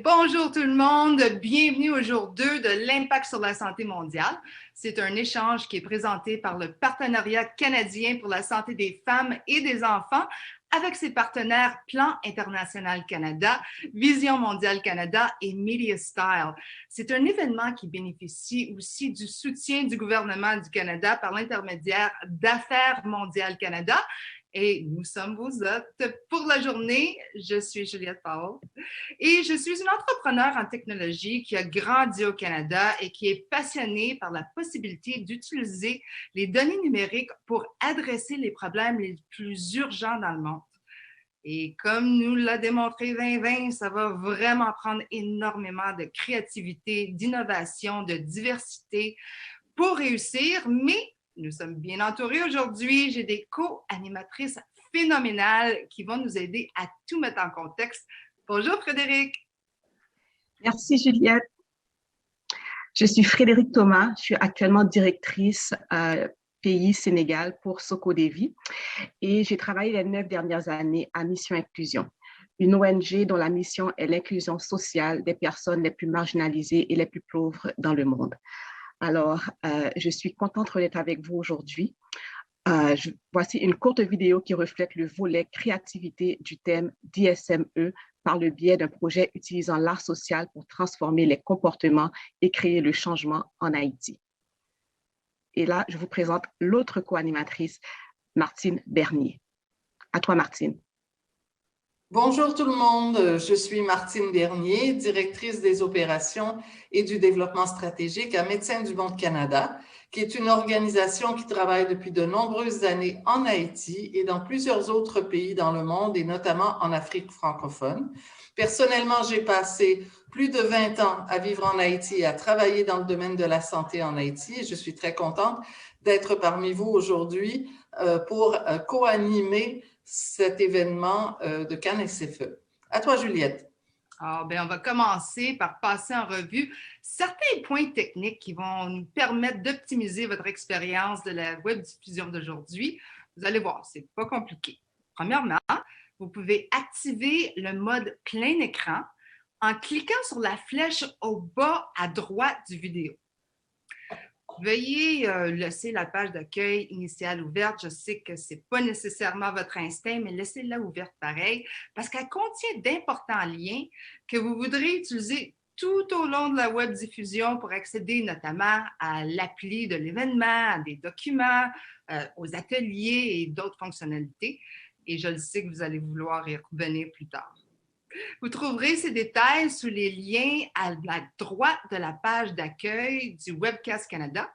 Bonjour tout le monde, bienvenue au jour 2 de l'impact sur la santé mondiale. C'est un échange qui est présenté par le Partenariat canadien pour la santé des femmes et des enfants avec ses partenaires Plan International Canada, Vision Mondiale Canada et Media Style. C'est un événement qui bénéficie aussi du soutien du gouvernement du Canada par l'intermédiaire d'Affaires mondiales Canada. Et nous sommes vos hôtes pour la journée. Je suis Juliette Powell et je suis une entrepreneure en technologie qui a grandi au Canada et qui est passionnée par la possibilité d'utiliser les données numériques pour adresser les problèmes les plus urgents dans le monde. Et comme nous l'a démontré 2020, ça va vraiment prendre énormément de créativité, d'innovation, de diversité pour réussir, mais nous sommes bien entourés aujourd'hui. J'ai des co-animatrices phénoménales qui vont nous aider à tout mettre en contexte. Bonjour Frédéric. Merci Juliette. Je suis Frédéric Thomas. Je suis actuellement directrice pays Sénégal pour Socodevi et j'ai travaillé les 9 dernières années à Mission Inclusion, une ONG dont la mission est l'inclusion sociale des personnes les plus marginalisées et les plus pauvres dans le monde. Alors, je suis contente d'être avec vous aujourd'hui. Voici une courte vidéo qui reflète le volet créativité du thème d'ISME par le biais d'un projet utilisant l'art social pour transformer les comportements et créer le changement en Haïti. Et là, je vous présente l'autre co-animatrice, Martine Bernier. À toi, Martine. Bonjour tout le monde, je suis Martine Bernier, directrice des opérations et du développement stratégique à Médecins du Monde Canada, qui est une organisation qui travaille depuis de nombreuses années en Haïti et dans plusieurs autres pays dans le monde et notamment en Afrique francophone. Personnellement, j'ai passé plus de 20 ans à vivre en Haïti et à travailler dans le domaine de la santé en Haïti et je suis très contente d'être parmi vous aujourd'hui pour co-animer cet événement de Cannes SFE. À toi, Juliette. On va commencer par passer en revue certains points techniques qui vont nous permettre d'optimiser votre expérience de la webdiffusion d'aujourd'hui. Vous allez voir, c'est pas compliqué. Premièrement, vous pouvez activer le mode plein écran en cliquant sur la flèche au bas à droite du vidéo. Veuillez laisser la page d'accueil initiale ouverte. Je sais que ce n'est pas nécessairement votre instinct, mais laissez-la ouverte pareil parce qu'elle contient d'importants liens que vous voudrez utiliser tout au long de la webdiffusion pour accéder notamment à l'appli de l'événement, à des documents, aux ateliers et d'autres fonctionnalités. Et je le sais que vous allez vouloir y revenir plus tard. Vous trouverez ces détails sous les liens à la droite de la page d'accueil du Webcast Canada.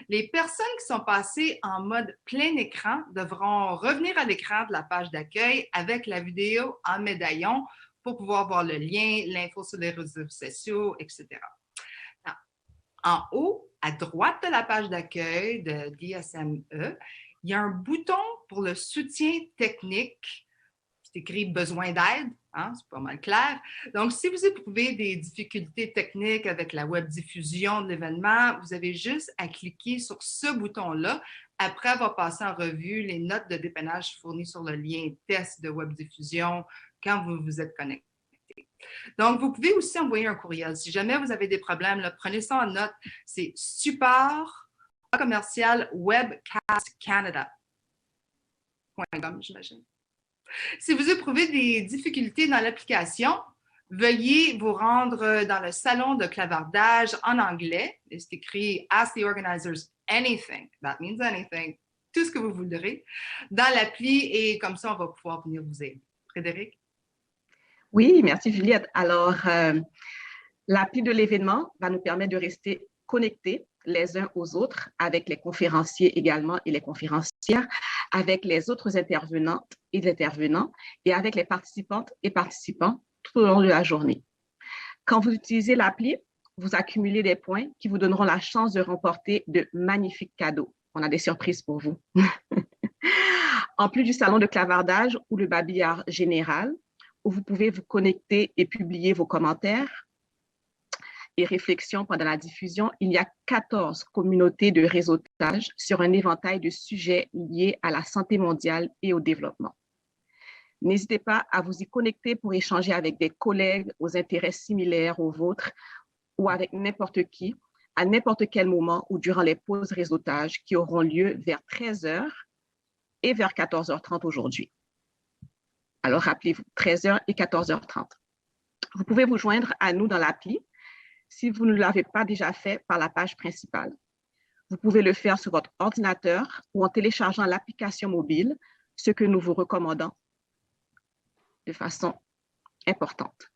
Les personnes qui sont passées en mode plein écran devront revenir à l'écran de la page d'accueil avec la vidéo en médaillon pour pouvoir voir le lien, l'info sur les réseaux sociaux, etc. En haut, à droite de la page d'accueil de d'ISME, il y a un bouton pour le soutien technique. C'est écrit « Besoin d'aide ». Hein, c'est pas mal clair. Donc, si vous éprouvez des difficultés techniques avec la webdiffusion de l'événement, vous avez juste à cliquer sur ce bouton-là après avoir passé en revue les notes de dépannage fournies sur le lien test de webdiffusion quand vous vous êtes connecté. Donc, vous pouvez aussi envoyer un courriel. Si jamais vous avez des problèmes, là, prenez ça en note. C'est support@webcastcanada.com, j'imagine. Si vous éprouvez des difficultés dans l'application, veuillez vous rendre dans le salon de clavardage en anglais. C'est écrit « Ask the organizers anything ». That means anything. Tout ce que vous voudrez dans l'appli et comme ça, on va pouvoir venir vous aider. Frédéric? Oui, merci Juliette. Alors, l'appli de l'événement va nous permettre de rester connectés les uns aux autres avec les conférenciers également et les conférencières, avec les autres intervenantes et intervenants et avec les participantes et participants tout au long de la journée. Quand vous utilisez l'appli, vous accumulez des points qui vous donneront la chance de remporter de magnifiques cadeaux. On a des surprises pour vous. En plus du salon de clavardage ou le babillard général, où vous pouvez vous connecter et publier vos commentaires et réflexions pendant la diffusion, il y a 14 communautés de réseautage sur un éventail de sujets liés à la santé mondiale et au développement. N'hésitez pas à vous y connecter pour échanger avec des collègues aux intérêts similaires aux vôtres ou avec n'importe qui, à n'importe quel moment ou durant les pauses réseautage qui auront lieu vers 13 heures et vers 14h30 aujourd'hui. Alors, rappelez-vous, 13h et 14h30. Vous pouvez vous joindre à nous dans l'appli si vous ne l'avez pas déjà fait par la page principale. Vous pouvez le faire sur votre ordinateur ou en téléchargeant l'application mobile, ce que nous vous recommandons de façon importante.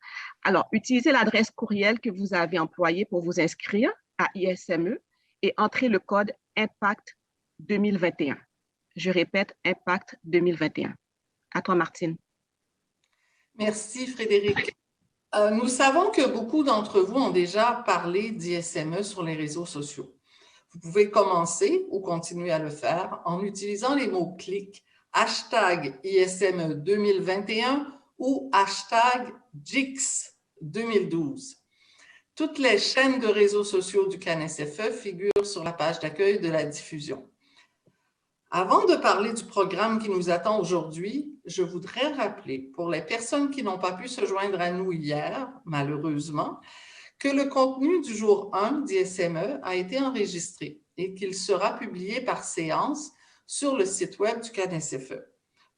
Alors, utilisez l'adresse courriel que vous avez employée pour vous inscrire à ISME et entrez le code IMPACT 2021. Je répète, IMPACT 2021. À toi, Martine. Merci, Frédéric. Nous savons que beaucoup d'entre vous ont déjà parlé d'ISME sur les réseaux sociaux. Vous pouvez commencer ou continuer à le faire en utilisant les mots-clics hashtag ISME 2021 ou hashtag JIX 2012. Toutes les chaînes de réseaux sociaux du CANSFE figurent sur la page d'accueil de la diffusion. Avant de parler du programme qui nous attend aujourd'hui, je voudrais rappeler, pour les personnes qui n'ont pas pu se joindre à nous hier, malheureusement, que le contenu du jour 1 d'ISME a été enregistré et qu'il sera publié par séance sur le site web du CANSFE.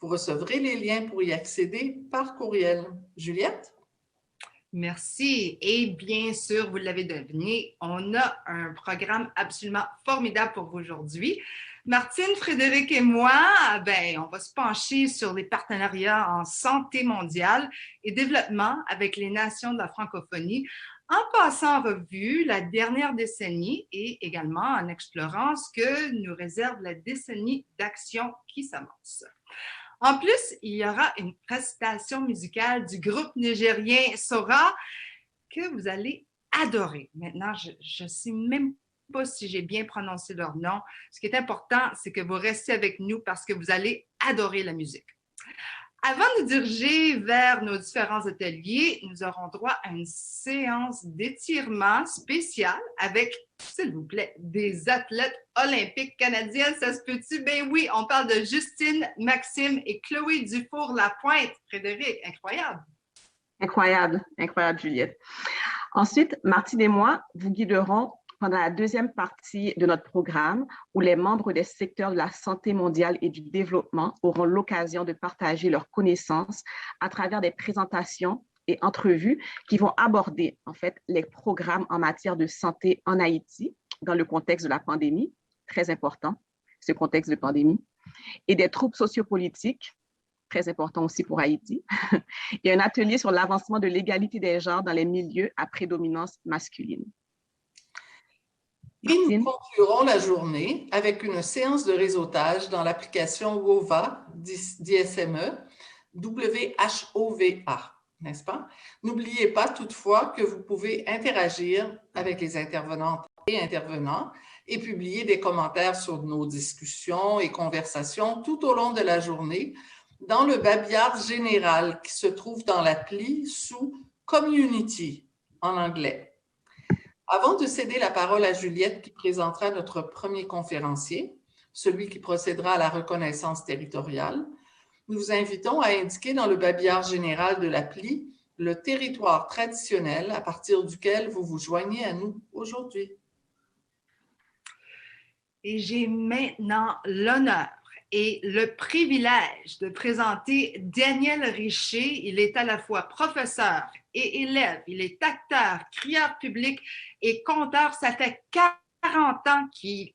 Vous recevrez les liens pour y accéder par courriel. Juliette? Merci. Et bien sûr, vous l'avez deviné, on a un programme absolument formidable pour vous aujourd'hui. Martine, Frédéric et moi, on va se pencher sur les partenariats en santé mondiale et développement avec les nations de la francophonie, en passant en revue la dernière décennie et également en explorant ce que nous réserve la décennie d'action qui s'amorce. En plus, il y aura une prestation musicale du groupe nigérien Sora que vous allez adorer. Maintenant, je ne sais même pas si j'ai bien prononcé leur nom. Ce qui est important, c'est que vous restez avec nous parce que vous allez adorer la musique. Avant de nous diriger vers nos différents ateliers, nous aurons droit à une séance d'étirement spéciale avec, s'il vous plaît, des athlètes olympiques canadiennes. Ça se peut-tu? Ben oui, on parle de Justine, Maxime et Chloé Dufour-Lapointe. Frédéric, incroyable! Incroyable, incroyable, Juliette. Ensuite, Martine et moi vous guiderons pendant la deuxième partie de notre programme où les membres des secteurs de la santé mondiale et du développement auront l'occasion de partager leurs connaissances à travers des présentations et entrevues qui vont aborder en fait les programmes en matière de santé en Haïti dans le contexte de la pandémie, très important, ce contexte de pandémie, et des troubles sociopolitiques, très important aussi pour Haïti, et un atelier sur l'avancement de l'égalité des genres dans les milieux à prédominance masculine. Et nous conclurons la journée avec une séance de réseautage dans l'application WOVA d'ISME, WHOVA, n'est-ce pas? N'oubliez pas toutefois que vous pouvez interagir avec les intervenantes et intervenants et publier des commentaires sur nos discussions et conversations tout au long de la journée dans le babillard général qui se trouve dans l'appli sous Community en anglais. Avant de céder la parole à Juliette qui présentera notre premier conférencier, celui qui procédera à la reconnaissance territoriale, nous vous invitons à indiquer dans le babillard général de l'appli le territoire traditionnel à partir duquel vous vous joignez à nous aujourd'hui. Et j'ai maintenant l'honneur et le privilège de présenter Daniel Richer. Il est à la fois professeur et élève. Il est acteur, crieur public et conteur. Ça fait 40 ans qu'il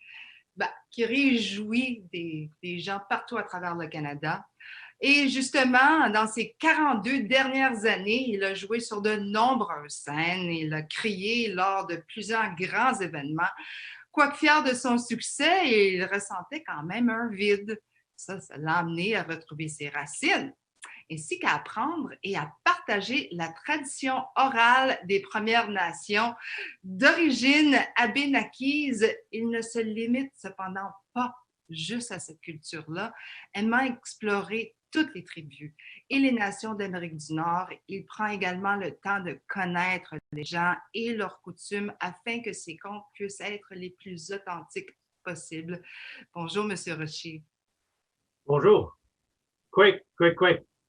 réjouit des gens partout à travers le Canada. Et justement, dans ces 42 dernières années, il a joué sur de nombreuses scènes. Il a crié lors de plusieurs grands événements. Quoique fier de son succès, il ressentait quand même un vide. Ça l'a amené à retrouver ses racines, ainsi qu'à apprendre et à partager la tradition orale des Premières Nations d'origine abénaquise. Il ne se limite cependant pas juste à cette culture-là, aimant explorer toutes les tribus et les nations d'Amérique du Nord. Il prend également le temps de connaître les gens et leurs coutumes afin que ses contes puissent être les plus authentiques possibles. Bonjour, Monsieur Richer. Bonjour. Quick.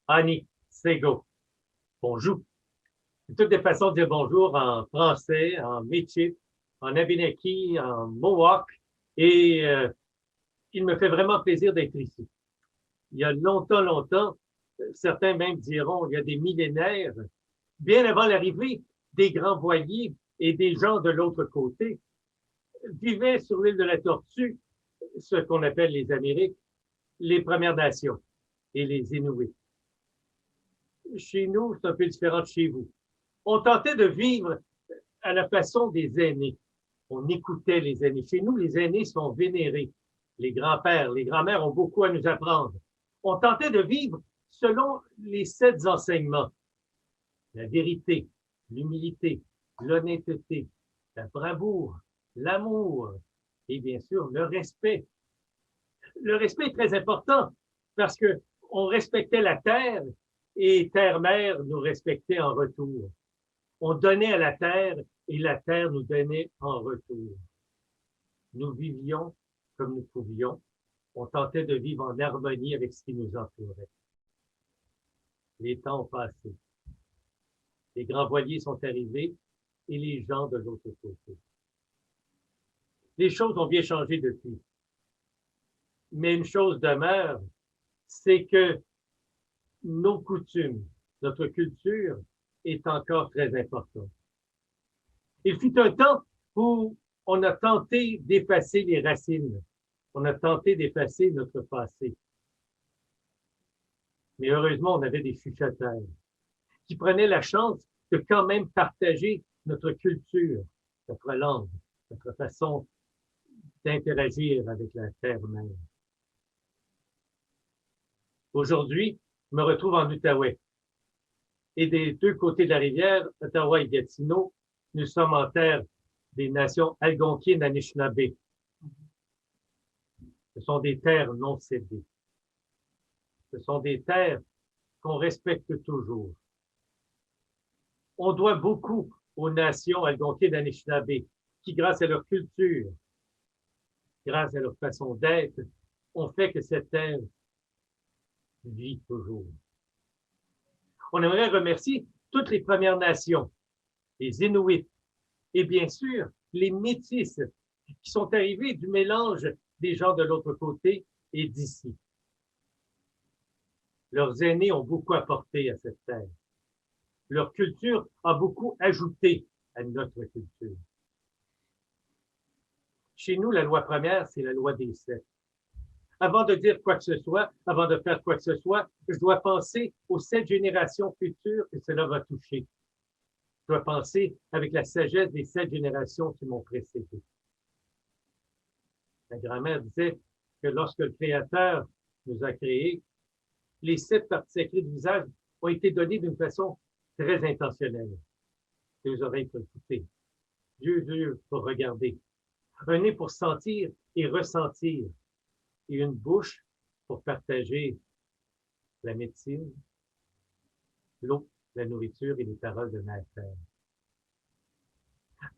Annie Sego. Bonjour. C'est toutes des façons de dire bonjour en français, en métis, en Abenaki, en Mohawk. Et il me fait vraiment plaisir d'être ici. Il y a longtemps, certains même diront, il y a des millénaires, bien avant l'arrivée des grands voiliers et des gens de l'autre côté, vivaient sur l'île de la Tortue, ce qu'on appelle les Amériques, les Premières Nations et les Inuits. Chez nous, c'est un peu différent de chez vous. On tentait de vivre à la façon des aînés. On écoutait les aînés. Chez nous, les aînés sont vénérés. Les grands-pères, les grands-mères ont beaucoup à nous apprendre. On tentait de vivre selon les 7 enseignements. La vérité, l'humilité, l'honnêteté, la bravoure, l'amour et bien sûr le respect. Le respect est très important parce que on respectait la terre et terre-mère nous respectait en retour. On donnait à la terre et la terre nous donnait en retour. Nous vivions comme nous pouvions. On tentait de vivre en harmonie avec ce qui nous entourait. Les temps ont passé. Les grands voiliers sont arrivés et les gens de l'autre côté. Les choses ont bien changé depuis. Mais une chose demeure, c'est que nos coutumes, notre culture est encore très importante. Il fut un temps où on a tenté d'effacer les racines. On a tenté d'effacer notre passé. Mais heureusement, on avait des chuchoteurs qui prenaient la chance de quand même partager notre culture, notre langue, notre façon d'interagir avec la terre-mère. Aujourd'hui, je me retrouve en Outaouais. Et des 2 côtés de la rivière, Ottawa et Gatineau, nous sommes en terre des nations algonquiennes Anishinaabe. Ce sont des terres non cédées. Ce sont des terres qu'on respecte toujours. On doit beaucoup aux nations algonquiennes Anishinaabe qui, grâce à leur culture, grâce à leur façon d'être, ont fait que cette terre vit toujours. On aimerait remercier toutes les Premières Nations, les Inuits et bien sûr les Métis qui sont arrivés du mélange des gens de l'autre côté et d'ici. Leurs aînés ont beaucoup apporté à cette terre. Leur culture a beaucoup ajouté à notre culture. Chez nous, la loi première, c'est la loi des 7. Avant de dire quoi que ce soit, avant de faire quoi que ce soit, je dois penser aux 7 générations futures que cela va toucher. Je dois penser avec la sagesse des 7 générations qui m'ont précédé. Ma grand-mère disait que lorsque le Créateur nous a créés, les 7 parties sacrées du visage ont été données d'une façon très intentionnelle. 2 oreilles pour écouter, 2 yeux pour regarder, un nez pour sentir et ressentir, et une bouche pour partager la médecine, l'eau, la nourriture et les paroles de Mère Terre.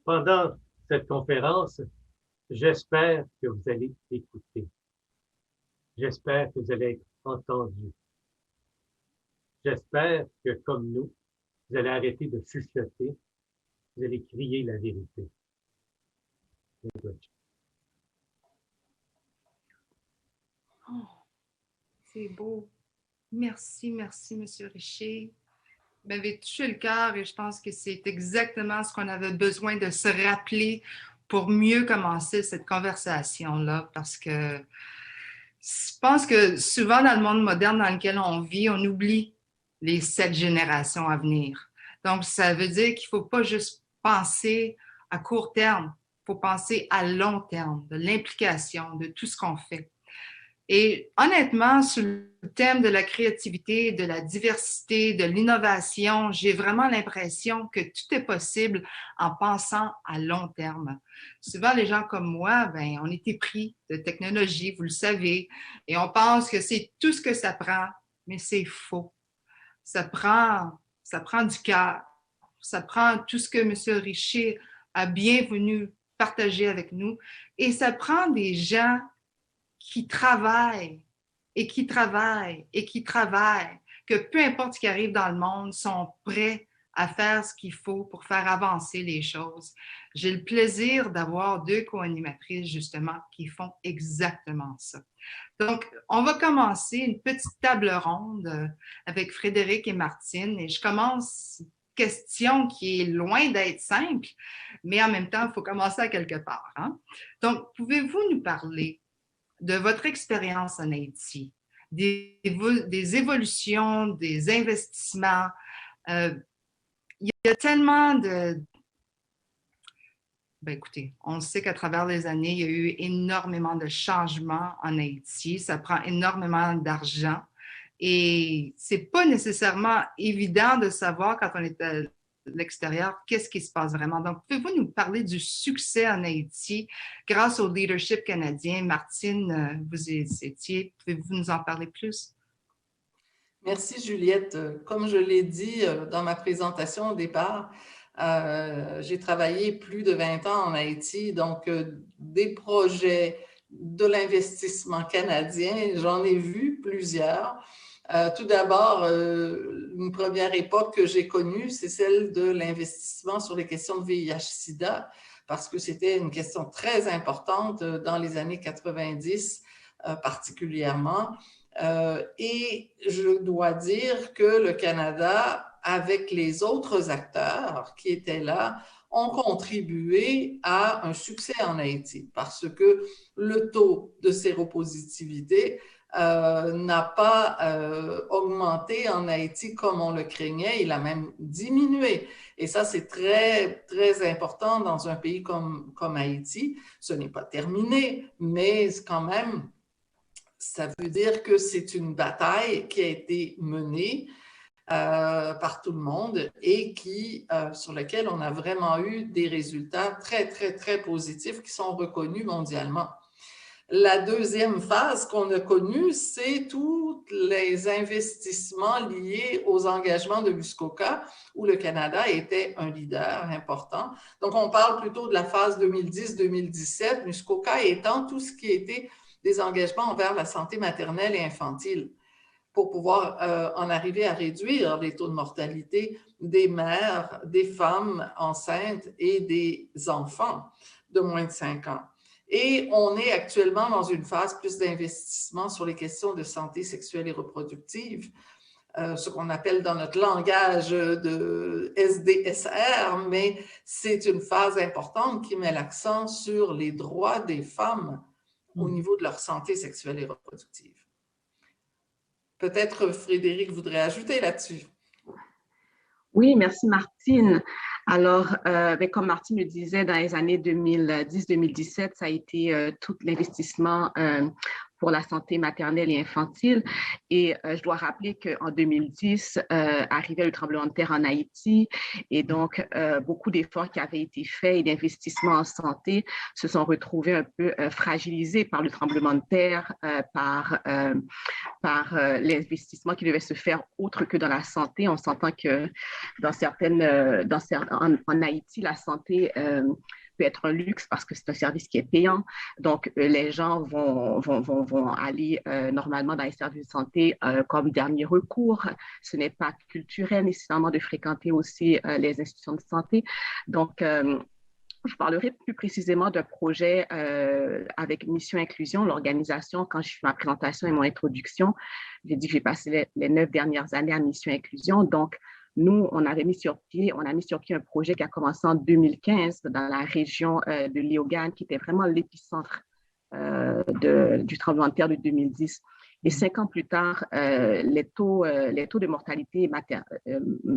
Pendant cette conférence, j'espère que vous allez écouter. J'espère que vous allez être entendus. J'espère que, comme nous, vous allez arrêter de chuchoter, vous allez crier la vérité. Oh, c'est beau. Merci, Monsieur Richer. Vous m'avez touché le cœur et je pense que c'est exactement ce qu'on avait besoin de se rappeler pour mieux commencer cette conversation-là, parce que je pense que souvent dans le monde moderne dans lequel on vit, on oublie les 7 générations à venir. Donc, ça veut dire qu'il ne faut pas juste penser à court terme, il faut penser à long terme, de l'implication, de tout ce qu'on fait. Et honnêtement, sur le thème de la créativité, de la diversité, de l'innovation, j'ai vraiment l'impression que tout est possible en pensant à long terme. Souvent, les gens comme moi, ben, on est épris de technologie, vous le savez, et on pense que c'est tout ce que ça prend, mais c'est faux. Ça prend du cœur, ça prend tout ce que M. Richer a bien venu partager avec nous, et ça prend des gens qui travaillent et qui travaillent et qui travaillent que peu importe ce qui arrive dans le monde, sont prêts à faire ce qu'il faut pour faire avancer les choses. J'ai le plaisir d'avoir 2 co-animatrices, justement, qui font exactement ça. Donc, on va commencer une petite table ronde avec Frédéric et Martine. Et je commence une question qui est loin d'être simple, mais en même temps, il faut commencer à quelque part. Hein? Donc, pouvez-vous nous parler de votre expérience en Haïti, des évolutions, des investissements? Il y a tellement de... Ben écoutez, on sait qu'à travers les années, il y a eu énormément de changements en Haïti. Ça prend énormément d'argent et c'est pas nécessairement évident de savoir quand on est à l'extérieur qu'est-ce qui se passe vraiment. Donc, pouvez-vous nous parler du succès en Haïti grâce au leadership canadien? Martine, vous étiez, pouvez-vous nous en parler plus? Merci Juliette. Comme je l'ai dit dans ma présentation au départ, j'ai travaillé plus de 20 ans en Haïti, donc des projets de l'investissement canadien, j'en ai vu plusieurs. Tout d'abord, une première époque que j'ai connue, c'est celle de l'investissement sur les questions de VIH-Sida, parce que c'était une question très importante dans les années 90 particulièrement. Et je dois dire que le Canada, avec les autres acteurs qui étaient là, ont contribué à un succès en Haïti parce que le taux de séropositivité n'a pas augmenté en Haïti comme on le craignait, il a même diminué. Et ça, c'est très, très important dans un pays comme Haïti. Ce n'est pas terminé, mais quand même, ça veut dire que c'est une bataille qui a été menée par tout le monde et sur laquelle on a vraiment eu des résultats très, très, très positifs qui sont reconnus mondialement. La deuxième phase qu'on a connue, c'est tous les investissements liés aux engagements de Muskoka, où le Canada était un leader important. Donc, on parle plutôt de la phase 2010-2017, Muskoka étant tout ce qui était des engagements envers la santé maternelle et infantile pour pouvoir en arriver à réduire les taux de mortalité des mères, des femmes enceintes et des enfants de moins de 5 ans. Et on est actuellement dans une phase plus d'investissement sur les questions de santé sexuelle et reproductive, ce qu'on appelle dans notre langage de SDSR, mais c'est une phase importante qui met l'accent sur les droits des femmes au niveau de leur santé sexuelle et reproductive. Peut-être Frédéric voudrait ajouter là-dessus. Oui, merci Martine. Alors, comme Martine le disait, dans les années 2010-2017, ça a été tout l'investissement pour la santé maternelle et infantile. Et je dois rappeler qu'en 2010, arrivait le tremblement de terre en Haïti et donc beaucoup d'efforts qui avaient été faits et d'investissements en santé se sont retrouvés un peu fragilisés par le tremblement de terre, par l'investissement qui devait se faire autre que dans la santé. On s'entend que en Haïti, la santé peut être un luxe parce que c'est un service qui est payant. Donc, les gens vont aller normalement dans les services de santé comme dernier recours. Ce n'est pas culturel nécessairement de fréquenter aussi les institutions de santé. Donc, je parlerai plus précisément d'un projet avec Mission Inclusion, l'organisation. Quand je fais ma présentation et mon introduction, j'ai dit que j'ai passé les 9 dernières années à Mission Inclusion. Donc, nous, on a mis sur pied un projet qui a commencé en 2015 dans la région de Léogâne, qui était vraiment l'épicentre du tremblement de terre de 2010. Et 5 ans plus tard, les taux de mortalité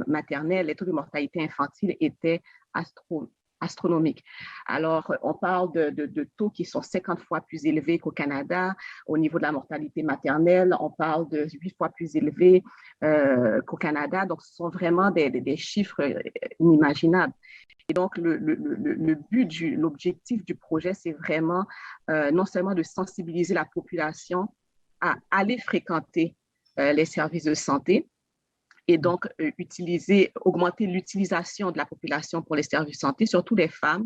maternelle, les taux de mortalité infantile étaient astronomiques. Alors, on parle de taux qui sont 50 fois plus élevés qu'au Canada. Au niveau de la mortalité maternelle, on parle de 8 fois plus élevés qu'au Canada. Donc, ce sont vraiment des chiffres inimaginables. Et donc, l'objectif du projet, c'est vraiment non seulement de sensibiliser la population à aller fréquenter les services de santé, et donc augmenter l'utilisation de la population pour les services de santé, surtout les femmes,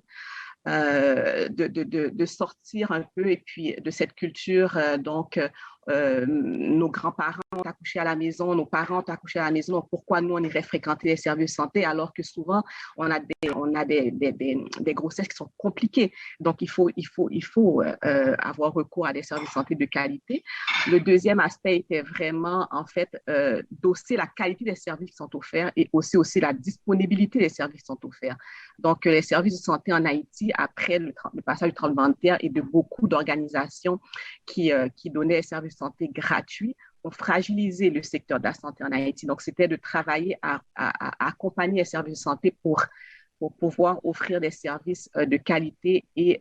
de sortir un peu et puis de cette culture, donc nos grands-parents ont accouché à la maison, nos parents ont accouché à la maison, donc pourquoi nous, on irait fréquenter les services de santé alors que souvent, on a des grossesses qui sont compliquées. Donc, il faut avoir recours à des services de santé de qualité. Le deuxième aspect était vraiment, en fait, d'hausser la qualité des services qui sont offerts et aussi la disponibilité des services qui sont offerts. Donc, les services de santé en Haïti, après le passage du tremblement de terre et de beaucoup d'organisations qui donnaient des services de santé gratuits, ont fragilisé le secteur de la santé en Haïti. Donc, c'était de travailler à accompagner les services de santé pour pouvoir offrir des services de qualité et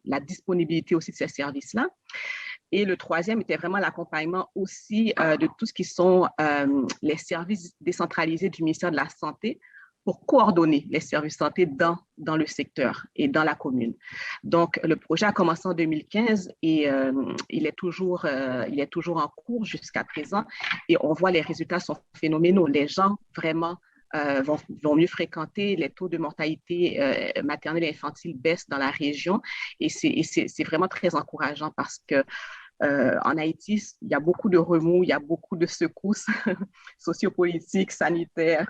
la disponibilité aussi de ces services-là. Et le troisième était vraiment l'accompagnement aussi de tout ce qui sont les services décentralisés du ministère de la Santé pour coordonner les services de santé dans le secteur et dans la commune. Donc, le projet a commencé en 2015 et il est toujours en cours jusqu'à présent et on voit les résultats sont phénoménaux. Les gens vraiment vont mieux fréquenter, les taux de mortalité maternelle et infantile baissent dans la région et c'est vraiment très encourageant parce que en Haïti, il y a beaucoup de remous, il y a beaucoup de secousses sociopolitiques, sanitaires,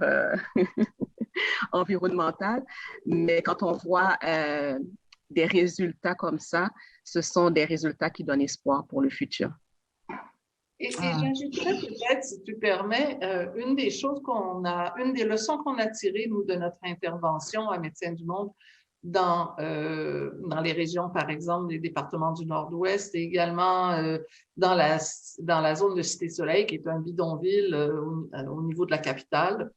environnementales, mais quand on voit des résultats comme ça, ce sont des résultats qui donnent espoir pour le futur. Et j'ajouterais peut-être, si tu permets, une des leçons qu'on a tirées, nous, de notre intervention à Médecins du Monde dans les régions, par exemple, des départements du Nord-Ouest et également dans la zone de Cité-Soleil, qui est un bidonville au niveau de la capitale.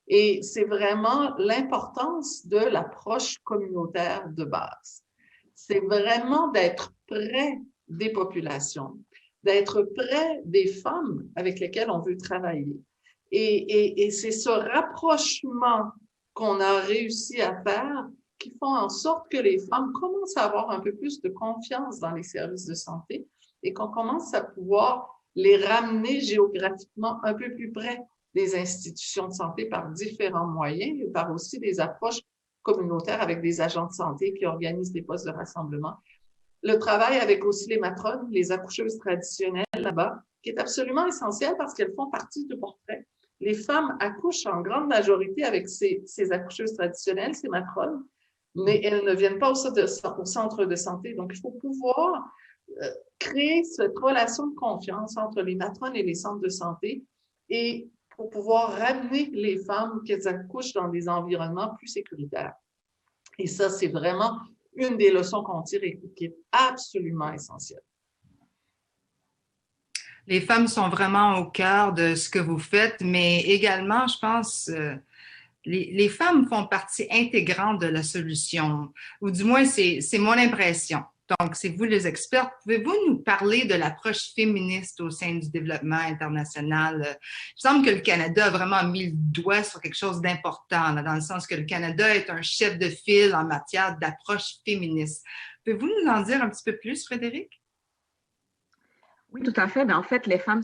Et c'est vraiment l'importance de l'approche communautaire de base. C'est vraiment d'être près des populations, d'être près des femmes avec lesquelles on veut travailler. Et c'est ce rapprochement qu'on a réussi à faire qui font en sorte que les femmes commencent à avoir un peu plus de confiance dans les services de santé et qu'on commence à pouvoir les ramener géographiquement un peu plus près des institutions de santé par différents moyens et par aussi des approches communautaires avec des agents de santé qui organisent des postes de rassemblement. Le travail avec aussi les matrones, les accoucheuses traditionnelles là-bas, qui est absolument essentiel parce qu'elles font partie du portrait. Les femmes accouchent en grande majorité avec ces accoucheuses traditionnelles, ces matrones, mais elles ne viennent pas au centre de santé. Donc, il faut pouvoir créer cette relation de confiance entre les matrones et les centres de santé et pour pouvoir ramener les femmes qu'elles accouchent dans des environnements plus sécuritaires. Et ça, c'est vraiment une des leçons qu'on tire et qui est absolument essentielle. Les femmes sont vraiment au cœur de ce que vous faites, mais également, je pense, les femmes font partie intégrante de la solution, ou du moins, c'est mon impression. Donc, c'est vous les experts. Pouvez-vous nous parler de l'approche féministe au sein du développement international? Il me semble que le Canada a vraiment mis le doigt sur quelque chose d'important, dans le sens que le Canada est un chef de file en matière d'approche féministe. Pouvez-vous nous en dire un petit peu plus, Frédéric? Oui, tout à fait. Mais en fait, les femmes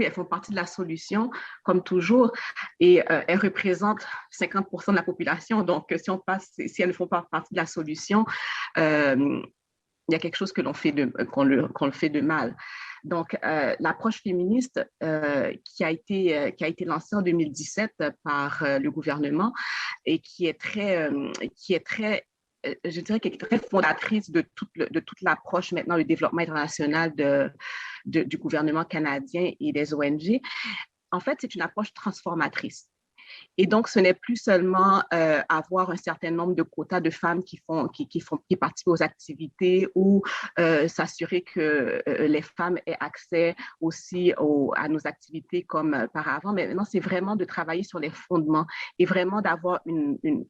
elles font partie de la solution, comme toujours, et elles représentent 50% de la population. Donc, si elles ne font pas partie de la solution, il y a quelque chose qu'on le fait de mal. Donc, l'approche féministe qui a été lancée en 2017 par le gouvernement et qui est très je dirais qu'elle est très fondatrice de toute l'approche maintenant du développement international du gouvernement canadien et des ONG. En fait, c'est une approche transformatrice. Et donc, ce n'est plus seulement avoir un certain nombre de quotas de femmes qui participent aux activités ou s'assurer que les femmes aient accès aussi à nos activités comme par avant. Mais maintenant, c'est vraiment de travailler sur les fondements et vraiment d'avoir une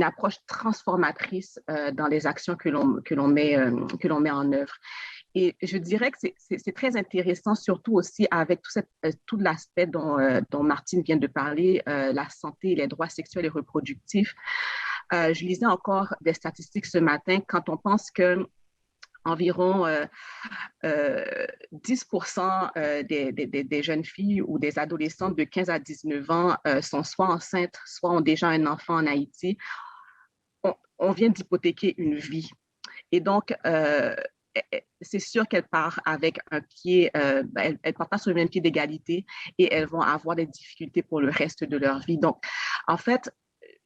approche transformatrice dans les actions que l'on met en œuvre. Et je dirais que c'est très intéressant, surtout aussi avec tout l'aspect dont Martine vient de parler, la santé et les droits sexuels et reproductifs. Je lisais encore des statistiques ce matin quand on pense que environ 10% des jeunes filles ou des adolescentes de 15 à 19 ans sont soit enceintes, soit ont déjà un enfant en Haïti. On vient d'hypothéquer une vie. Et donc, c'est sûr qu'elles partent avec un pied, elles ne partent pas sur le même pied d'égalité et elles vont avoir des difficultés pour le reste de leur vie. Donc, en fait,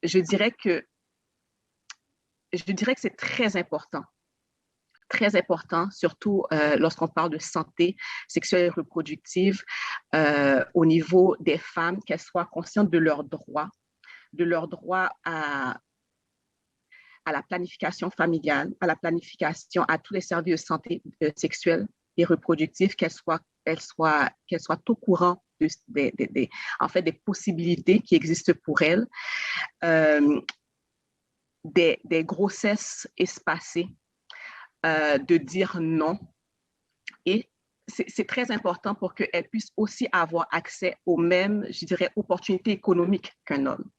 je dirais que c'est très important, surtout lorsqu'on parle de santé sexuelle et reproductive au niveau des femmes, qu'elles soient conscientes de leurs droits à la planification familiale, à la planification, à tous les services de santé sexuelle et reproductive, qu'elles soient au courant en fait, des possibilités qui existent pour elles, des grossesses espacées, de dire non. Et c'est très important pour qu'elles puissent aussi avoir accès aux mêmes, je dirais, opportunités économiques qu'un homme.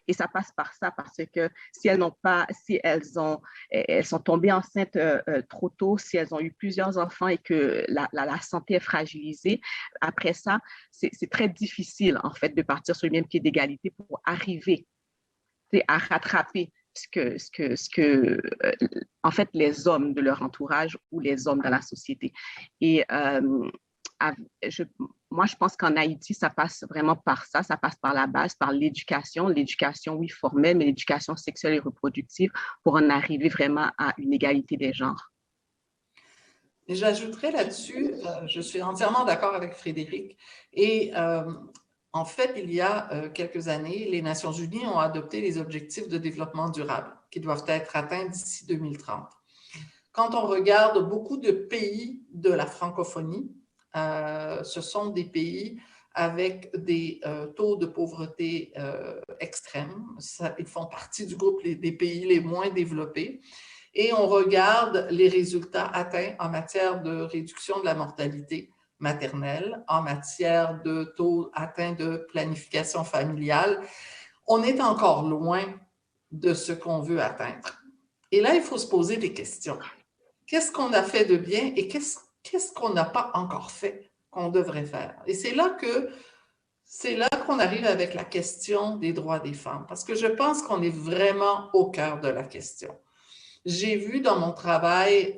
Et ça passe par ça, parce que si elles sont tombées enceintes trop tôt, si elles ont eu plusieurs enfants et que la santé est fragilisée, après ça, c'est très difficile, en fait, de partir sur le même pied d'égalité pour arriver à rattraper en fait, les hommes de leur entourage ou les hommes dans la société. Et moi, je pense qu'en Haïti, ça passe vraiment par ça passe par la base, par l'éducation, oui, formelle, mais l'éducation sexuelle et reproductive pour en arriver vraiment à une égalité des genres. Et j'ajouterais là-dessus, je suis entièrement d'accord avec Frédéric, et en fait, il y a quelques années, les Nations unies ont adopté les objectifs de développement durable qui doivent être atteints d'ici 2030. Quand on regarde beaucoup de pays de la francophonie, ce sont des pays avec des taux de pauvreté extrêmes. Ils font partie du groupe des pays les moins développés. Et on regarde les résultats atteints en matière de réduction de la mortalité maternelle, en matière de taux atteints de planification familiale. On est encore loin de ce qu'on veut atteindre. Et là, il faut se poser des questions. Qu'est-ce qu'on a fait de bien et qu'est-ce qu'on n'a pas encore fait qu'on devrait faire? Et c'est là qu'on arrive avec la question des droits des femmes, parce que je pense qu'on est vraiment au cœur de la question. J'ai vu dans mon travail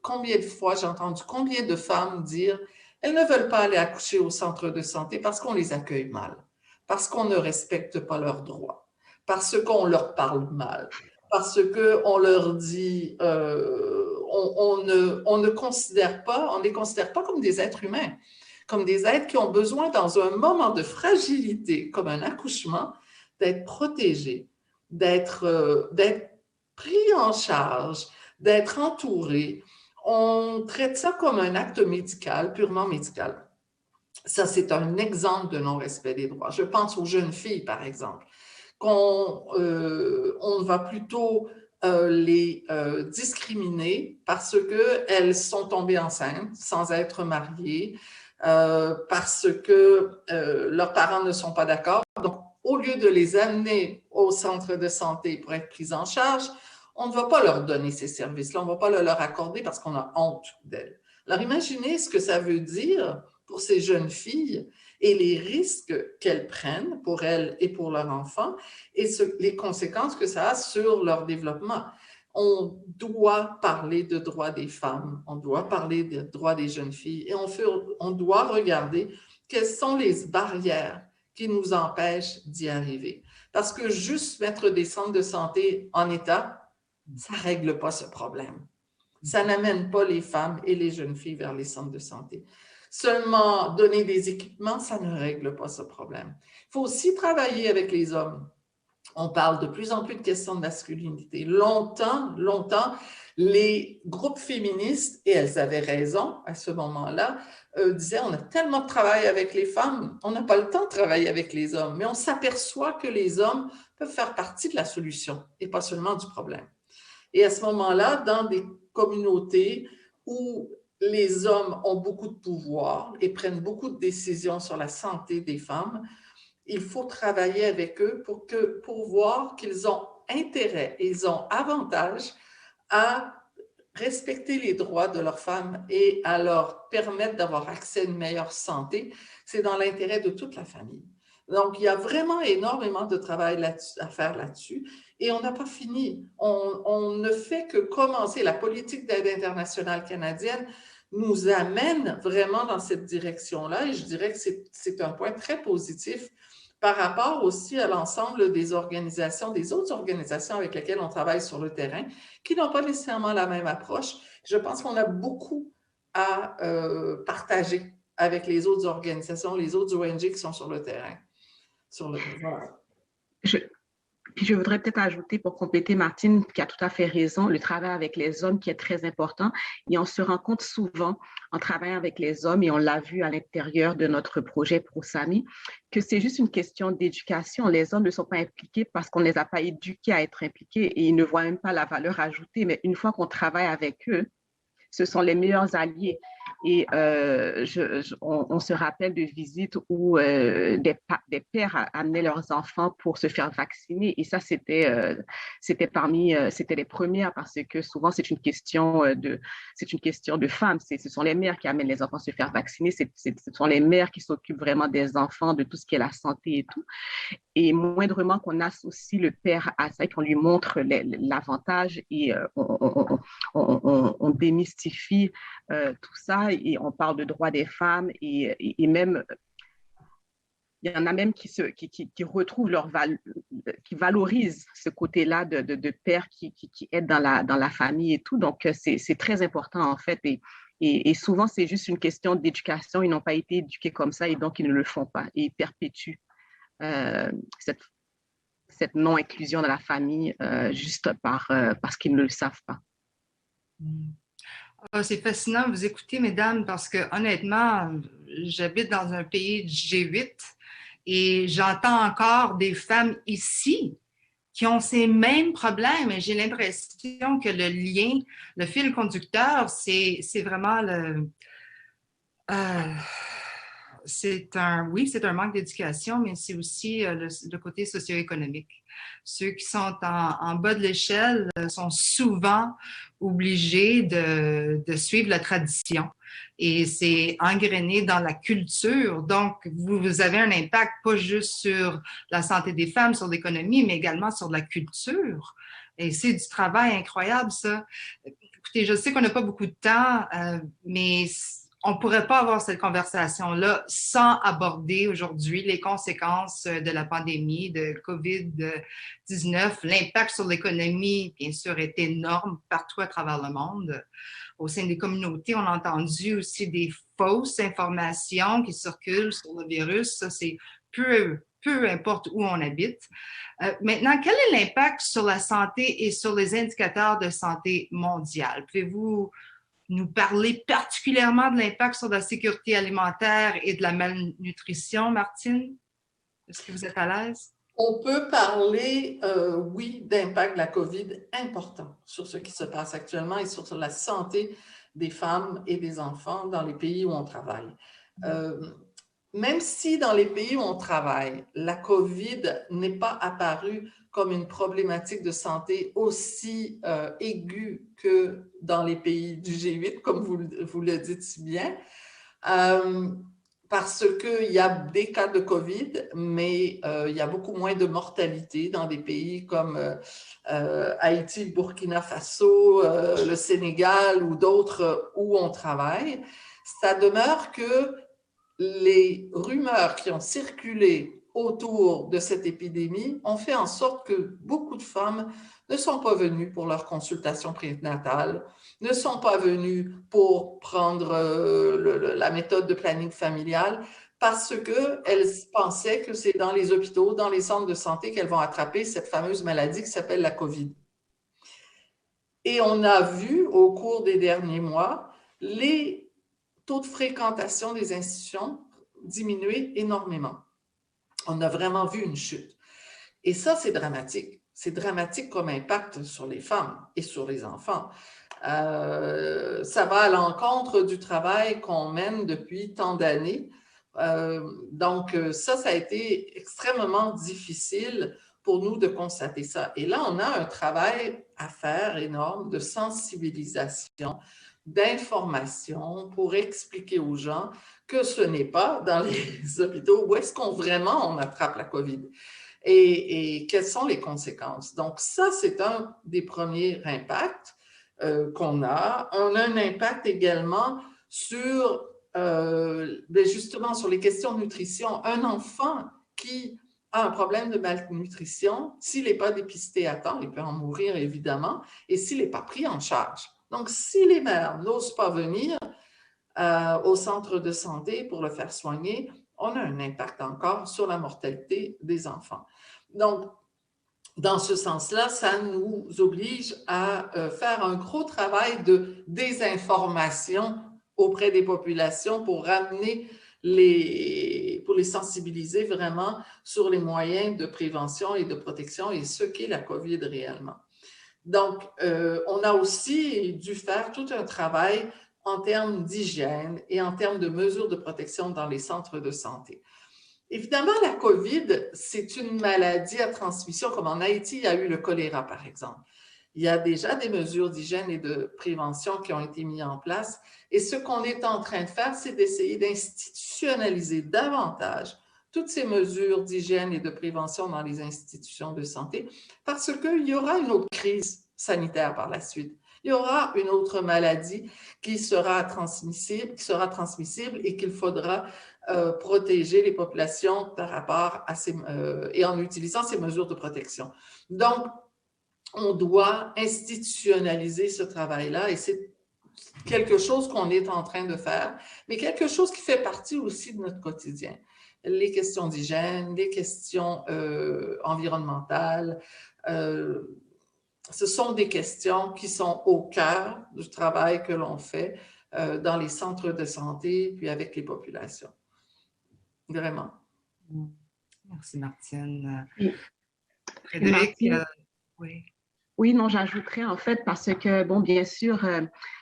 combien de fois j'ai entendu combien de femmes dire elles ne veulent pas aller accoucher au centre de santé parce qu'on les accueille mal, parce qu'on ne respecte pas leurs droits, parce qu'on leur parle mal, parce qu'on leur dit on ne les considère pas comme des êtres humains, comme des êtres qui ont besoin dans un moment de fragilité, comme un accouchement, d'être protégés, d'être pris en charge, d'être entourés. On traite ça comme un acte médical, purement médical. Ça, c'est un exemple de non-respect des droits. Je pense aux jeunes filles, par exemple, qu'on va plutôt les discriminer parce qu'elles sont tombées enceintes sans être mariées, parce que leurs parents ne sont pas d'accord. Donc, au lieu de les amener au centre de santé pour être prises en charge, on ne va pas leur donner ces services-là, on ne va pas le leur accorder parce qu'on a honte d'elles. Alors, imaginez ce que ça veut dire pour ces jeunes filles et les risques qu'elles prennent pour elles et pour leurs enfants et les conséquences que ça a sur leur développement. On doit parler de droits des femmes, on doit parler de droits des jeunes filles et on doit regarder quelles sont les barrières qui nous empêchent d'y arriver. Parce que juste mettre des centres de santé en état, ça ne règle pas ce problème. Ça n'amène pas les femmes et les jeunes filles vers les centres de santé. Seulement donner des équipements, ça ne règle pas ce problème. Il faut aussi travailler avec les hommes. On parle de plus en plus de questions de masculinité. Longtemps, les groupes féministes, et elles avaient raison à ce moment-là, disaient on a tellement de travail avec les femmes, on n'a pas le temps de travailler avec les hommes, mais on s'aperçoit que les hommes peuvent faire partie de la solution et pas seulement du problème. Et à ce moment-là, dans des communautés où les hommes ont beaucoup de pouvoir et prennent beaucoup de décisions sur la santé des femmes, il faut travailler avec eux pour voir qu'ils ont intérêt, ils ont avantage à respecter les droits de leurs femmes et à leur permettre d'avoir accès à une meilleure santé. C'est dans l'intérêt de toute la famille. Donc, il y a vraiment énormément de travail à faire là-dessus. Et on n'a pas fini. On ne fait que commencer. La politique d'aide internationale canadienne nous amène vraiment dans cette direction-là. Et je dirais que c'est un point très positif par rapport aussi à l'ensemble des organisations, des autres organisations avec lesquelles on travaille sur le terrain, qui n'ont pas nécessairement la même approche. Je pense qu'on a beaucoup à partager avec les autres organisations, les autres ONG qui sont sur le terrain. Voilà. Je voudrais peut-être ajouter pour compléter Martine, qui a tout à fait raison, le travail avec les hommes qui est très important. Et on se rend compte souvent en travaillant avec les hommes, et on l'a vu à l'intérieur de notre projet ProSami, que c'est juste une question d'éducation. Les hommes ne sont pas impliqués parce qu'on ne les a pas éduqués à être impliqués et ils ne voient même pas la valeur ajoutée. Mais une fois qu'on travaille avec eux, ce sont les meilleurs alliés. Et on se rappelle de visites où des pères amenaient leurs enfants pour se faire vacciner. Et ça, c'était les premières parce que souvent, c'est une question de femmes. Ce sont les mères qui amènent les enfants se faire vacciner. Ce sont les mères qui s'occupent vraiment des enfants, de tout ce qui est la santé et tout. Et moindrement qu'on associe le père à ça et qu'on lui montre l'avantage et on démystifie tout ça et on parle de droits des femmes et même il y en a même qui retrouvent qui valorisent ce côté-là de père qui aide dans la famille et tout. Donc, c'est très important en fait. Et souvent, c'est juste une question d'éducation. Ils n'ont pas été éduqués comme ça et donc ils ne le font pas. Et ils perpétuent cette non-inclusion de la famille juste parce qu'ils ne le savent pas. C'est fascinant de vous écouter, mesdames, parce que honnêtement, j'habite dans un pays de G8 et j'entends encore des femmes ici qui ont ces mêmes problèmes et j'ai l'impression que le lien, le fil conducteur, c'est vraiment c'est un manque d'éducation, mais c'est aussi le côté socio-économique. Ceux qui sont en bas de l'échelle sont souvent obligés de suivre la tradition et c'est engrainé dans la culture. Donc, vous avez un impact pas juste sur la santé des femmes, sur l'économie, mais également sur la culture. Et c'est du travail incroyable, ça. Écoutez, je sais qu'on n'a pas beaucoup de temps, mais on ne pourrait pas avoir cette conversation-là sans aborder aujourd'hui les conséquences de la pandémie de COVID-19. L'impact sur l'économie, bien sûr, est énorme partout à travers le monde. Au sein des communautés, on a entendu aussi des fausses informations qui circulent sur le virus. Ça, c'est peu importe où on habite. Maintenant, quel est l'impact sur la santé et sur les indicateurs de santé mondiale? Pouvez-vous nous parler particulièrement de l'impact sur la sécurité alimentaire et de la malnutrition, Martine? Est-ce que vous êtes à l'aise? On peut parler, oui, d'impact de la COVID important sur ce qui se passe actuellement et sur la santé des femmes et des enfants dans les pays où on travaille. Même si dans les pays où on travaille, la COVID n'est pas apparue comme une problématique de santé aussi aiguë que dans les pays du G8, comme vous le dites si bien, parce qu'il y a des cas de COVID, mais il y a beaucoup moins de mortalité dans des pays comme Haïti, Burkina Faso, le Sénégal ou d'autres où on travaille. Ça demeure que les rumeurs qui ont circulé autour de cette épidémie ont fait en sorte que beaucoup de femmes ne sont pas venues pour leur consultation prénatale, ne sont pas venues pour prendre la méthode de planning familial parce qu'elles pensaient que c'est dans les hôpitaux, dans les centres de santé qu'elles vont attraper cette fameuse maladie qui s'appelle la COVID. Et on a vu au cours des derniers mois les taux de fréquentation des institutions diminuer énormément. On a vraiment vu une chute. Et ça, c'est dramatique. C'est dramatique comme impact sur les femmes et sur les enfants. Ça va à l'encontre du travail qu'on mène depuis tant d'années. Donc, ça a été extrêmement difficile pour nous de constater ça. Et là, on a un travail à faire énorme de sensibilisation, d'information pour expliquer aux gens que ce n'est pas dans les hôpitaux où est-ce qu'on vraiment on attrape la COVID. et quelles sont les conséquences. Donc, ça, c'est un des premiers impacts qu'on a. On a un impact également sur, justement, sur les questions de nutrition. Un enfant qui a un problème de malnutrition, s'il n'est pas dépisté à temps, il peut en mourir évidemment, et s'il n'est pas pris en charge. Donc, si les mères n'osent pas venir au centre de santé pour le faire soigner, on a un impact encore sur la mortalité des enfants. Donc, dans ce sens-là, ça nous oblige à faire un gros travail de désinformation auprès des populations pour ramener pour les sensibiliser vraiment sur les moyens de prévention et de protection et ce qu'est la COVID réellement. Donc, on a aussi dû faire tout un travail en termes d'hygiène et en termes de mesures de protection dans les centres de santé. Évidemment, la COVID, c'est une maladie à transmission, comme en Haïti, il y a eu le choléra, par exemple. Il y a déjà des mesures d'hygiène et de prévention qui ont été mises en place. Et ce qu'on est en train de faire, c'est d'essayer d'institutionnaliser davantage toutes ces mesures d'hygiène et de prévention dans les institutions de santé, parce qu'il y aura une autre crise sanitaire par la suite. Il y aura une autre maladie qui sera transmissible et qu'il faudra protéger les populations par rapport à et en utilisant ces mesures de protection. Donc, on doit institutionnaliser ce travail-là et c'est quelque chose qu'on est en train de faire, mais quelque chose qui fait partie aussi de notre quotidien. Les questions d'hygiène, les questions environnementales, ce sont des questions qui sont au cœur du travail que l'on fait dans les centres de santé puis avec les populations. Vraiment. Merci, Martine. Oui. Frédéric, oui. Oui, non, j'ajouterais en fait parce que, bon, bien sûr,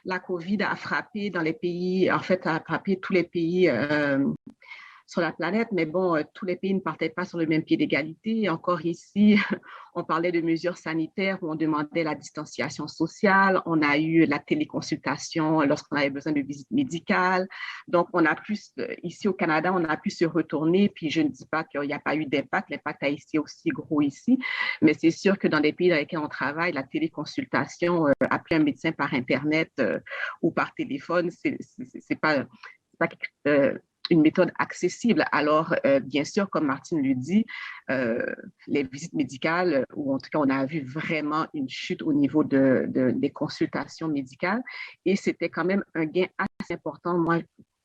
la COVID a frappé dans les pays, en fait, a frappé tous les pays sur la planète, mais bon, tous les pays ne partaient pas sur le même pied d'égalité. Et encore ici, on parlait de mesures sanitaires où on demandait la distanciation sociale. On a eu la téléconsultation lorsqu'on avait besoin de visite médicale. Donc, on a pu, ici au Canada, on a pu se retourner. Puis, je ne dis pas qu'il n'y a pas eu d'impact. L'impact a été aussi gros ici. Mais c'est sûr que dans les pays dans lesquels on travaille, la téléconsultation, appeler un médecin par Internet ou par téléphone, c'est pas une méthode accessible. Alors, bien sûr, comme Martine le dit, les visites médicales, ou en tout cas, on a vu vraiment une chute au niveau des consultations médicales. Et c'était quand même un gain assez important, moi,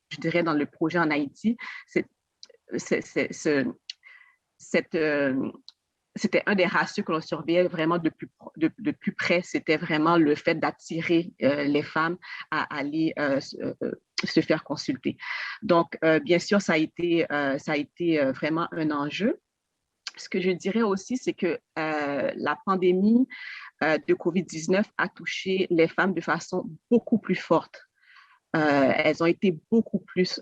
je dirais, dans le projet en Haïti. C'était un des ratios que l'on surveillait vraiment de plus près. C'était vraiment le fait d'attirer les femmes à aller se faire consulter. Donc, bien sûr, ça a été vraiment un enjeu. Ce que je dirais aussi, c'est que la pandémie de COVID-19 a touché les femmes de façon beaucoup plus forte. Elles ont été beaucoup plus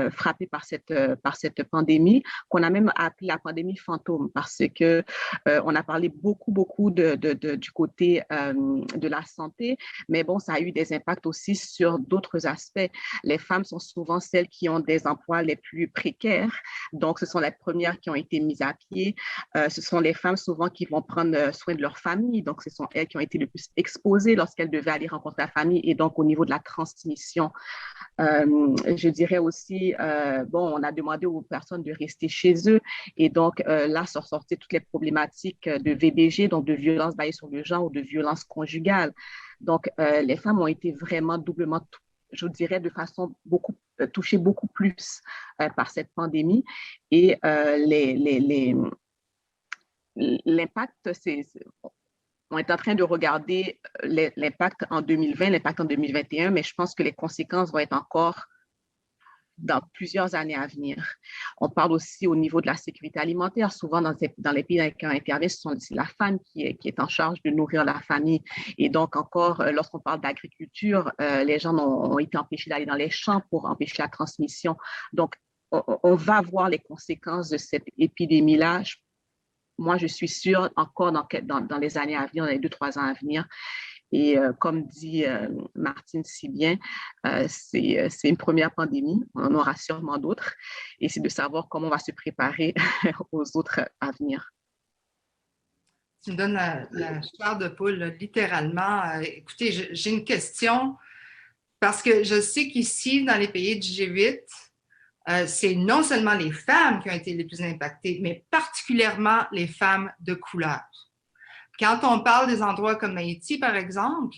frappées par cette pandémie, qu'on a même appelé la pandémie fantôme, parce que on a parlé beaucoup du côté de la santé, mais bon, ça a eu des impacts aussi sur d'autres aspects. Les femmes sont souvent celles qui ont des emplois les plus précaires, donc ce sont les premières qui ont été mises à pied. Ce sont les femmes souvent qui vont prendre soin de leur famille, donc ce sont elles qui ont été le plus exposées lorsqu'elles devaient aller rencontrer la famille, et donc au niveau de la transmission. Je dirais aussi, on a demandé aux personnes de rester chez eux et donc là sont sorties toutes les problématiques de VBG, donc de violence basée sur le genre ou de violence conjugale. Donc, les femmes ont été vraiment doublement, je dirais, de façon touchées beaucoup plus par cette pandémie et l'impact, on est en train de regarder l'impact en 2020, l'impact en 2021, mais je pense que les conséquences vont être encore dans plusieurs années à venir. On parle aussi au niveau de la sécurité alimentaire. Souvent, dans les pays dans lesquels on intervient, c'est la femme qui est en charge de nourrir la famille. Et donc, encore, lorsqu'on parle d'agriculture, les gens ont été empêchés d'aller dans les champs pour empêcher la transmission. Donc, on va voir les conséquences de cette épidémie-là. Moi, je suis sûre encore dans les années à venir, dans les 2-3 ans à venir. Et comme dit Martine si bien, c'est une première pandémie. On en aura sûrement d'autres. Et c'est de savoir comment on va se préparer aux autres à venir. Tu me donnes la chair de poule, là, littéralement. Écoutez, j'ai une question parce que je sais qu'ici, dans les pays du G8, c'est non seulement les femmes qui ont été les plus impactées, mais particulièrement les femmes de couleur. Quand on parle des endroits comme Haïti, par exemple,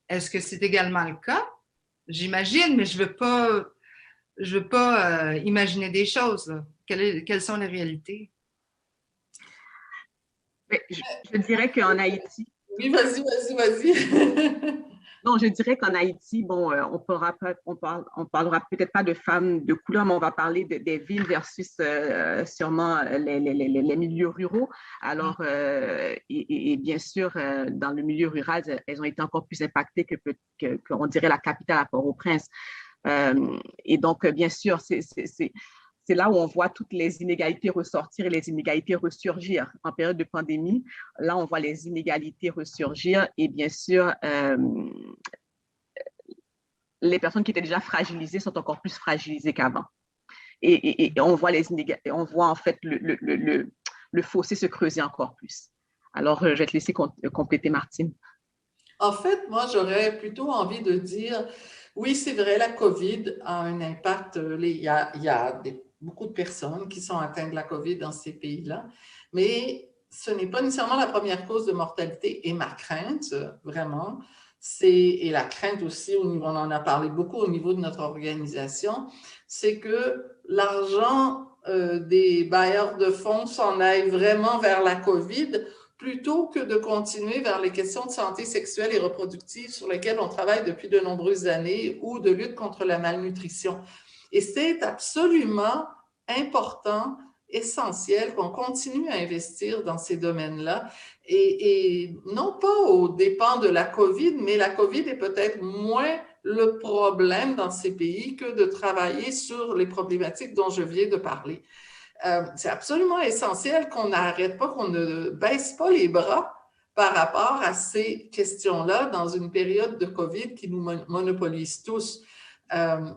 est-ce que c'est également le cas? J'imagine, mais je veux pas imaginer des choses. Quelles sont les réalités? Je dirais qu'en Haïti… Oui, vas-y. Non, je dirais qu'en Haïti, bon, on parlera peut-être pas de femmes de couleur, mais on va parler des villes versus sûrement les milieux ruraux. Alors, et bien sûr, dans le milieu rural, elles ont été encore plus impactées qu'on dirait la capitale à Port-au-Prince. Et donc, bien sûr, c'est là où on voit toutes les inégalités ressortir et les inégalités ressurgir. En période de pandémie, là, on voit les inégalités ressurgir et bien sûr, les personnes qui étaient déjà fragilisées sont encore plus fragilisées qu'avant. Et on voit on voit en fait le fossé se creuser encore plus. Alors, je vais te laisser compléter, Martine. En fait, moi, j'aurais plutôt envie de dire, oui, c'est vrai, la COVID a un impact. Il y a beaucoup de personnes qui sont atteintes de la COVID dans ces pays-là, mais ce n'est pas nécessairement la première cause de mortalité. Et ma crainte, vraiment, et la crainte aussi, on en a parlé beaucoup au niveau de notre organisation, c'est que l'argent des bailleurs de fonds s'en aille vraiment vers la COVID plutôt que de continuer vers les questions de santé sexuelle et reproductive sur lesquelles on travaille depuis de nombreuses années ou de lutte contre la malnutrition. Et c'est absolument important, essentiel qu'on continue à investir dans ces domaines-là et non pas aux dépens de la COVID, mais la COVID est peut-être moins le problème dans ces pays que de travailler sur les problématiques dont je viens de parler. C'est absolument essentiel qu'on n'arrête pas, qu'on ne baisse pas les bras par rapport à ces questions-là dans une période de COVID qui nous monopolise tous.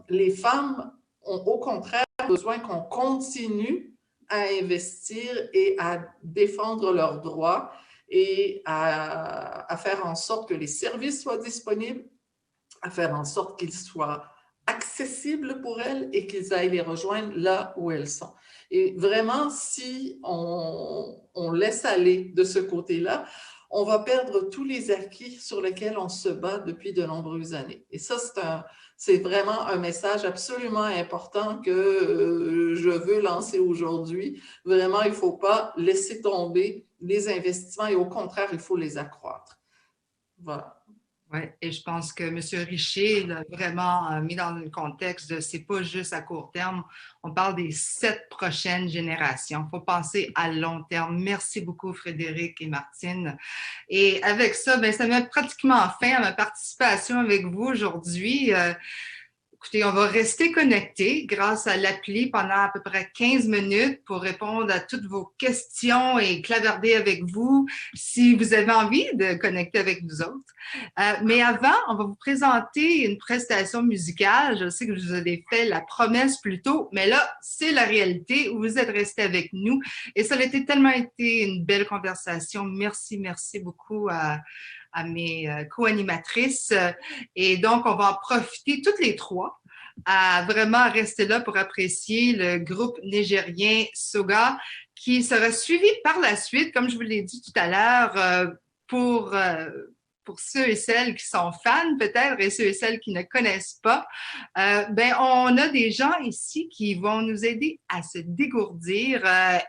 Les femmes ont au contraire besoin qu'on continue à investir et à défendre leurs droits et à faire en sorte que les services soient disponibles, à faire en sorte qu'ils soient accessibles pour elles et qu'ils aillent les rejoindre là où elles sont. Et vraiment, si on laisse aller de ce côté-là, on va perdre tous les acquis sur lesquels on se bat depuis de nombreuses années. Et ça, c'est vraiment un message absolument important que je veux lancer aujourd'hui. Vraiment, il ne faut pas laisser tomber les investissements et au contraire, il faut les accroître. Voilà. Oui, et je pense que M. Richer l'a vraiment mis dans le contexte de c'est pas juste à court terme, on parle des 7 prochaines générations. Il faut penser à long terme. Merci beaucoup, Frédéric et Martine. Et avec ça, bien, ça met pratiquement fin à ma participation avec vous aujourd'hui. Écoutez, on va rester connectés grâce à l'appli pendant à peu près 15 minutes pour répondre à toutes vos questions et clavarder avec vous si vous avez envie de connecter avec nous autres. Mais avant, on va vous présenter une prestation musicale. Je sais que je vous avais fait la promesse plus tôt, mais là, c'est la réalité où vous êtes restés avec nous. Et ça a tellement été une belle conversation. Merci beaucoup à mes co-animatrices. Et donc, on va en profiter toutes les trois à vraiment rester là pour apprécier le groupe nigérien Soga qui sera suivi par la suite, comme je vous l'ai dit tout à l'heure, pour ceux et celles qui sont fans peut-être et ceux et celles qui ne connaissent pas, ben on a des gens ici qui vont nous aider à se dégourdir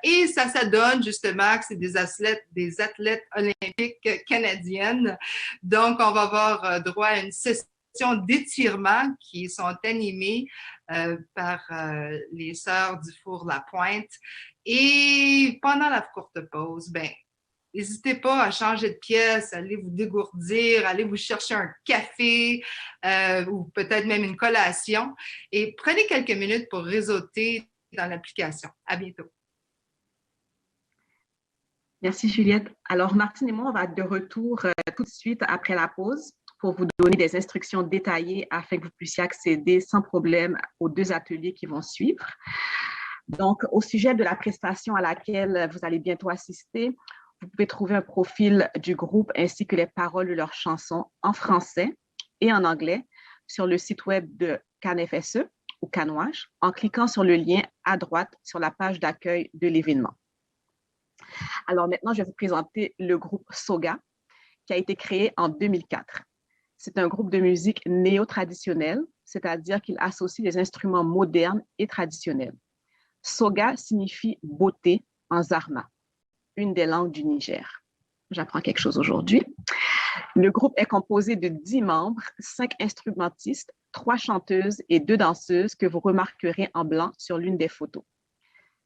et ça donne justement que c'est des athlètes olympiques canadiennes. Donc, on va avoir droit à une session d'étirements qui sont animées par les sœurs du Four La Pointe. Et pendant la courte pause, ben n'hésitez pas à changer de pièce, allez vous dégourdir, allez vous chercher un café ou peut-être même une collation et prenez quelques minutes pour réseauter dans l'application. À bientôt. Merci Juliette. Alors Martine et moi, on va être de retour tout de suite après la pause pour vous donner des instructions détaillées afin que vous puissiez accéder sans problème aux 2 ateliers qui vont suivre. Donc, au sujet de la prestation à laquelle vous allez bientôt assister, vous pouvez trouver un profil du groupe ainsi que les paroles de leurs chansons en français et en anglais sur le site web de CanFSE ou CanWash en cliquant sur le lien à droite sur la page d'accueil de l'événement. Alors maintenant, je vais vous présenter le groupe Soga qui a été créé en 2004. C'est un groupe de musique néo-traditionnelle, c'est-à-dire qu'il associe des instruments modernes et traditionnels. Soga signifie beauté en zarma, une des langues du Niger. J'apprends quelque chose aujourd'hui. Le groupe est composé de 10 membres, 5 instrumentistes, 3 chanteuses et 2 danseuses que vous remarquerez en blanc sur l'une des photos.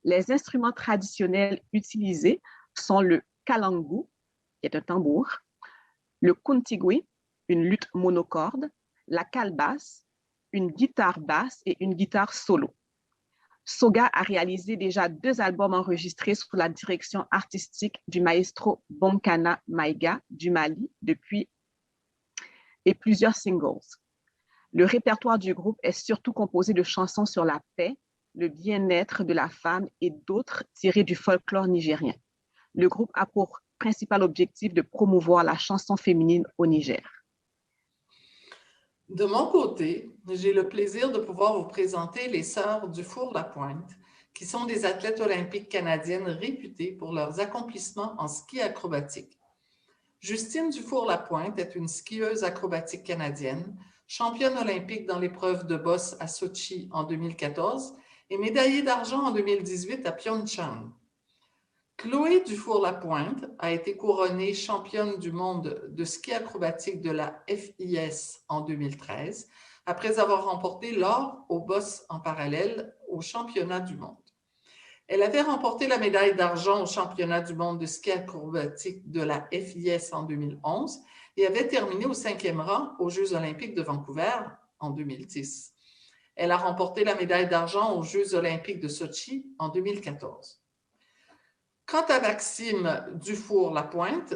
Les instruments traditionnels utilisés sont le kalangu, qui est un tambour, le kuntigui, une lutte monocorde, la calebasse, une guitare basse et une guitare solo. Soga a réalisé déjà 2 albums enregistrés sous la direction artistique du maestro Bonkana Maïga du Mali et plusieurs singles. Le répertoire du groupe est surtout composé de chansons sur la paix, le bien-être de la femme et d'autres tirées du folklore nigérien. Le groupe a pour principal objectif de promouvoir la chanson féminine au Niger. De mon côté, j'ai le plaisir de pouvoir vous présenter les Sœurs Dufour-Lapointe, qui sont des athlètes olympiques canadiennes réputées pour leurs accomplissements en ski acrobatique. Justine Dufour-Lapointe est une skieuse acrobatique canadienne, championne olympique dans l'épreuve de bosse à Sochi en 2014 et médaillée d'argent en 2018 à Pyeongchang. Chloé Dufour-Lapointe a été couronnée championne du monde de ski acrobatique de la FIS en 2013, après avoir remporté l'or au boss en parallèle au championnat du monde. Elle avait remporté la médaille d'argent au championnat du monde de ski acrobatique de la FIS en 2011 et avait terminé au 5e rang aux Jeux olympiques de Vancouver en 2010. Elle a remporté la médaille d'argent aux Jeux olympiques de Sochi en 2014. Quant à Maxime Dufour-Lapointe,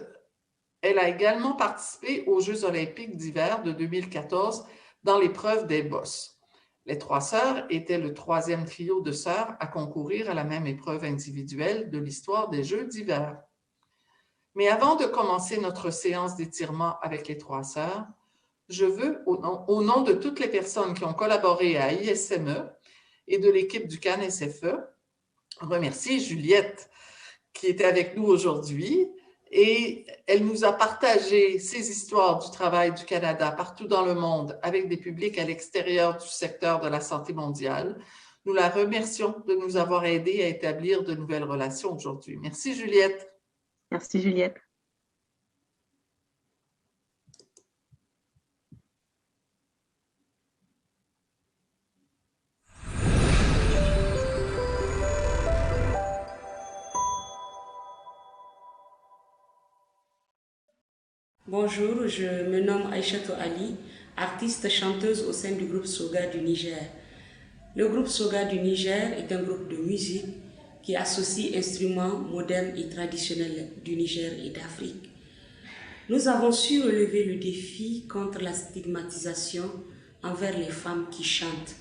elle a également participé aux Jeux olympiques d'hiver de 2014 dans l'épreuve des bosses. Les 3 sœurs étaient le 3e trio de sœurs à concourir à la même épreuve individuelle de l'histoire des Jeux d'hiver. Mais avant de commencer notre séance d'étirement avec les 3 sœurs, je veux, au nom de toutes les personnes qui ont collaboré à ISME et de l'équipe du CanSFE, remercier Juliette, qui était avec nous aujourd'hui, et elle nous a partagé ses histoires du travail du Canada partout dans le monde avec des publics à l'extérieur du secteur de la santé mondiale. Nous la remercions de nous avoir aidés à établir de nouvelles relations aujourd'hui. Merci Juliette. Merci Juliette. Bonjour, je me nomme Aïchatou Ali, artiste chanteuse au sein du groupe Soga du Niger. Le groupe Soga du Niger est un groupe de musique qui associe instruments modernes et traditionnels du Niger et d'Afrique. Nous avons su relever le défi contre la stigmatisation envers les femmes qui chantent.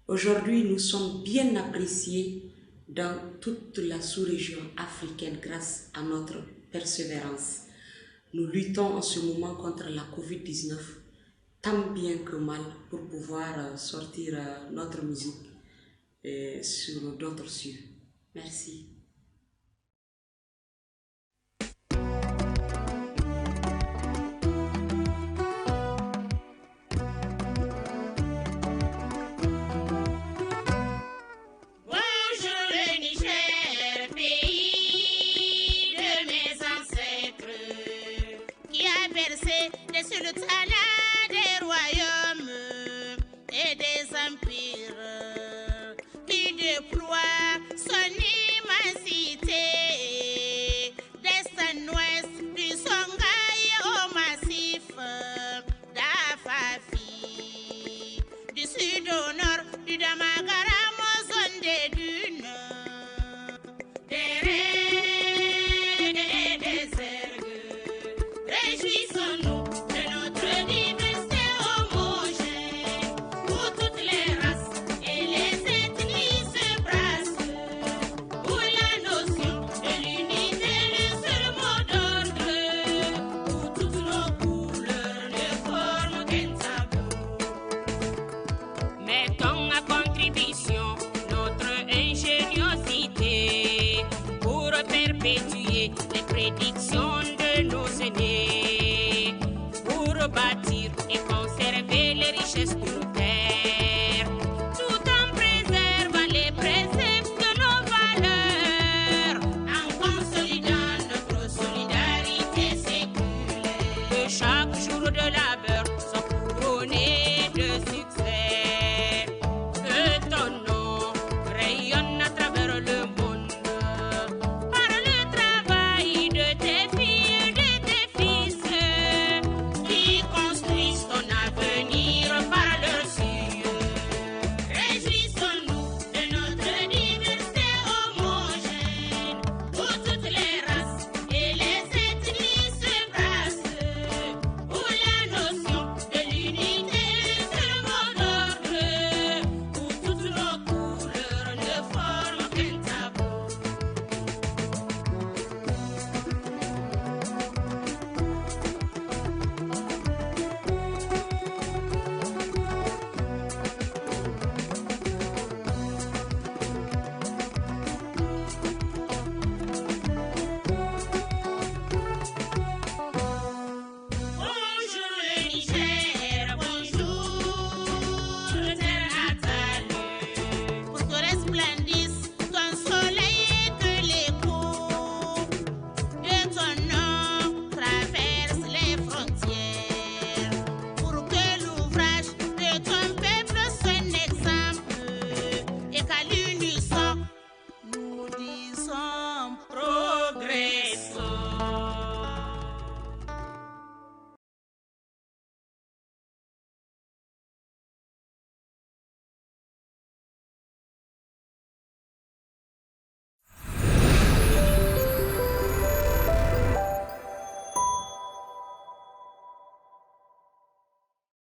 Aujourd'hui, nous sommes bien appréciés dans toute la sous-région africaine grâce à notre persévérance. Nous luttons en ce moment contre la COVID-19 tant bien que mal pour pouvoir sortir notre musique sur d'autres cieux. Merci. Le talent des royaumes et des empires qui déploie son immensité, d'est en ouest, du Songhai au massif d'Afafi, du sud au nord, du Damagaram aux zones des dunes, des raies et des ergues. Réjouissons-nous. Mettons à contribution notre ingéniosité pour perpétuer les prédictions